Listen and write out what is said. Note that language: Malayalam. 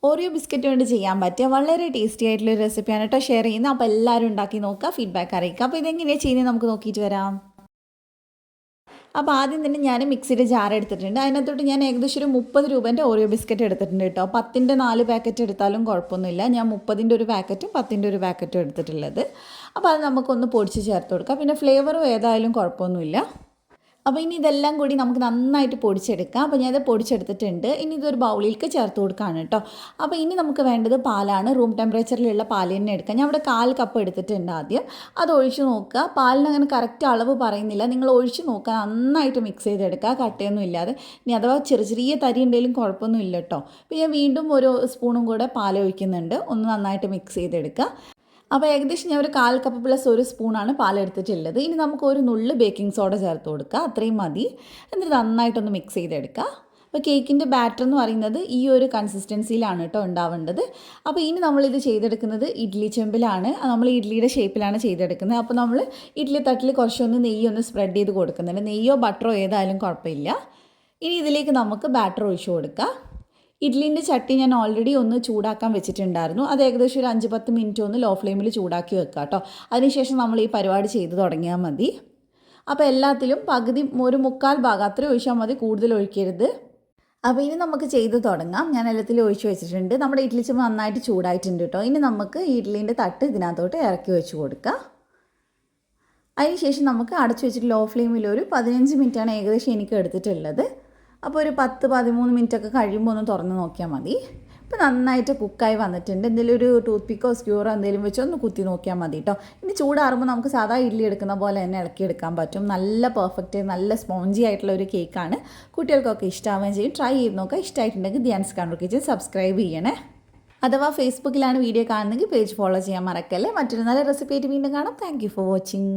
ഓറിയോ ബിസ്ക്കറ്റ് കൊണ്ട് ചെയ്യാൻ പറ്റിയ വളരെ ടേസ്റ്റി ആയിട്ടുള്ള ഒരു റെസിപ്പിയാണ് കേട്ടോ ഷെയർ ചെയ്യുന്നത്. അപ്പോൾ എല്ലാവരും ഉണ്ടാക്കി നോക്കുക, ഫീഡ്ബാക്ക് അറിയിക്കുക. അപ്പോൾ ഇതെങ്ങനെയാണ് ചെയ്യുന്നത് നമുക്ക് നോക്കിയിട്ട് വരാം. അപ്പോൾ ആദ്യം തന്നെ ഞാൻ മിക്സിയുടെ ജാർ എടുത്തിട്ടുണ്ട്. അതിനകത്തോട്ട് ഞാൻ ഏകദേശം ഒരു 30 രൂപേൻ്റെ ഓറിയോ ബിസ്ക്കറ്റ് എടുത്തിട്ടുണ്ട് കേട്ടോ. 10ൻ്റെ 4 പാക്കറ്റ് എടുത്താലും കുഴപ്പമൊന്നുമില്ല. ഞാൻ 30ൻ്റെ ഒരു പാക്കറ്റും 10ൻ്റെ ഒരു പാക്കറ്റും എടുത്തിട്ടുള്ളത്. അപ്പോൾ അത് നമുക്കൊന്ന് പൊടിച്ച് ചേർത്ത് കൊടുക്കാം. പിന്നെ ഫ്ലേവറും ഏതായാലും കുഴപ്പമൊന്നുമില്ല. അപ്പോൾ ഇനി ഇതെല്ലാം കൂടി നമുക്ക് നന്നായിട്ട് പൊടിച്ചെടുക്കാം. അപ്പോൾ ഞാനത് പൊടിച്ചെടുത്തിട്ടുണ്ട്. ഇനി ഇതൊരു ബൗളിലേക്ക് ചേർത്ത് കൊടുക്കുകയാണ് കേട്ടോ. അപ്പോൾ ഇനി നമുക്ക് വേണ്ടത് പാലാണ്. റൂം ടെമ്പറേച്ചറിലുള്ള പാൽ തന്നെ എടുക്കാം. ഞാൻ ഇവിടെ 1/4 കപ്പ് എടുത്തിട്ടുണ്ട് ആദ്യം. അത് ഒഴിച്ച് നോക്കുക. പാലിന് അങ്ങനെ കറക്റ്റ് അളവ് പറയുന്നില്ല, നിങ്ങൾ ഒഴിച്ച് നോക്കുക. നന്നായിട്ട് മിക്സ് ചെയ്തെടുക്കുക, കട്ടയൊന്നും ഇല്ലാതെ. ഇനി അഥവാ ചെറിയ തരി ഉണ്ടെങ്കിലും കുഴപ്പമൊന്നും ഇല്ല കേട്ടോ. അപ്പോൾ ഞാൻ വീണ്ടും ഒരു സ്പൂണും കൂടെ പാൽ ഒഴിക്കുന്നുണ്ട്. ഒന്ന് നന്നായിട്ട് മിക്സ് ചെയ്തെടുക്കുക. അപ്പോൾ ഏകദേശം ഞാൻ ഒരു 1/4 കപ്പ് പ്ലസ് ഒരു സ്പൂണാണ് പാലെടുത്തിട്ടുള്ളത്. ഇനി നമുക്ക് ഒരു നുള്ള് ബേക്കിംഗ് സോഡ ചേർത്ത് കൊടുക്കുക, അത്രയും മതി. എന്നിട്ട് നന്നായിട്ടൊന്ന് മിക്സ് ചെയ്തെടുക്കുക. അപ്പോൾ കേക്കിൻ്റെ ബാറ്റർ എന്ന് പറയുന്നത് ഈ ഒരു കൺസിസ്റ്റൻസിയിലാണ് കേട്ടോ ഉണ്ടാവേണ്ടത്. അപ്പോൾ ഇനി നമ്മളിത് ചെയ്തെടുക്കുന്നത് ഇഡ്ഡലി ചെമ്പിലാണ്. നമ്മൾ ഇഡ്ഡലിയുടെ ഷേപ്പിലാണ് ചെയ്തെടുക്കുന്നത്. അപ്പോൾ നമ്മൾ ഇഡ്ഡലി തട്ടിൽ കുറച്ചൊന്ന് നെയ്യൊന്ന് സ്പ്രെഡ് ചെയ്ത് കൊടുക്കുന്നുണ്ട്. നെയ്യോ ബട്ടറോ ഏതായാലും കുഴപ്പമില്ല. ഇനി ഇതിലേക്ക് നമുക്ക് ബാറ്റർ ഒഴിച്ച് കൊടുക്കുക. ഇഡ്ഡലിൻ്റെ ചട്ടി ഞാൻ ഓൾറെഡി ഒന്ന് ചൂടാക്കാൻ വെച്ചിട്ടുണ്ടായിരുന്നു. അത് ഏകദേശം ഒരു 5-10 മിനിറ്റ് ഒന്ന് ലോ ഫ്ലെയിമിൽ ചൂടാക്കി വെക്കുക കേട്ടോ. അതിനുശേഷം നമ്മൾ ഈ പരിപാടി ചെയ്ത് തുടങ്ങിയാൽ മതി. അപ്പോൾ എല്ലാത്തിലും പകുതി ഒരു 1/4 ഭാഗം അത്രയും ഒഴിച്ചാൽ മതി, കൂടുതൽ ഒഴിക്കരുത്. അപ്പോൾ ഇനി നമുക്ക് ചെയ്ത് തുടങ്ങാം. ഞാൻ എല്ലാത്തിലും ഒഴിച്ച് വെച്ചിട്ടുണ്ട്. നമ്മുടെ ഇഡ്ഡലി ചെമ്പ് നന്നായിട്ട് ചൂടായിട്ടുണ്ട് കേട്ടോ. ഇനി നമുക്ക് ഇഡ്ഡലിൻ്റെ തട്ട് ഇതിനകത്തോട്ട് ഇറക്കി വെച്ച് കൊടുക്കാം. അതിനുശേഷം നമുക്ക് അടച്ചു വെച്ചിട്ട് ലോ ഫ്ലെയിമിൽ ഒരു 15 മിനിറ്റാണ് ഏകദേശം എനിക്ക് എടുത്തിട്ടുള്ളത്. അപ്പോൾ ഒരു 10-13 മിനിറ്റൊക്കെ കഴിയുമ്പോൾ ഒന്ന് തുറന്ന് നോക്കിയാൽ മതി. ഇപ്പോൾ നന്നായിട്ട് കുക്കായി വന്നിട്ടുണ്ട്. എന്തെങ്കിലും ഒരു ടൂത്ത് പിക്കോ സ്ക്യൂറോ എന്തെങ്കിലും വെച്ച് ഒന്ന് കുത്തി നോക്കിയാൽ മതി കേട്ടോ. ഇനി ചൂടാറുമ്പോൾ നമുക്ക് സാധാ ഇഡ്ഡലി എടുക്കുന്ന പോലെ തന്നെ ഇളക്കിയെടുക്കാൻ പറ്റും. നല്ല പെർഫെക്റ്റ്, നല്ല സ്പോഞ്ചി ആയിട്ടുള്ള ഒരു കേക്കാണ്. കുട്ടികൾക്കൊക്കെ ഇഷ്ടമാവുകയും ചെയ്യും. ട്രൈ ചെയ്ത് നോക്കുക. ഇഷ്ടമായിട്ടുണ്ടെങ്കിൽ ധ്യാൻസ് കണ്ണൂർ കിച്ചൻ സബ്സ്ക്രൈബ് ചെയ്യണേ. അഥവാ ഫേസ്ബുക്കിലാണ് വീഡിയോ കാണുന്നെങ്കിൽ പേജ് ഫോളോ ചെയ്യാൻ മറക്കല്ലേ. മറ്റൊരു നല്ല റെസിപ്പി ആയിട്ട് വീണ്ടും കാണാം. Thank you for watching.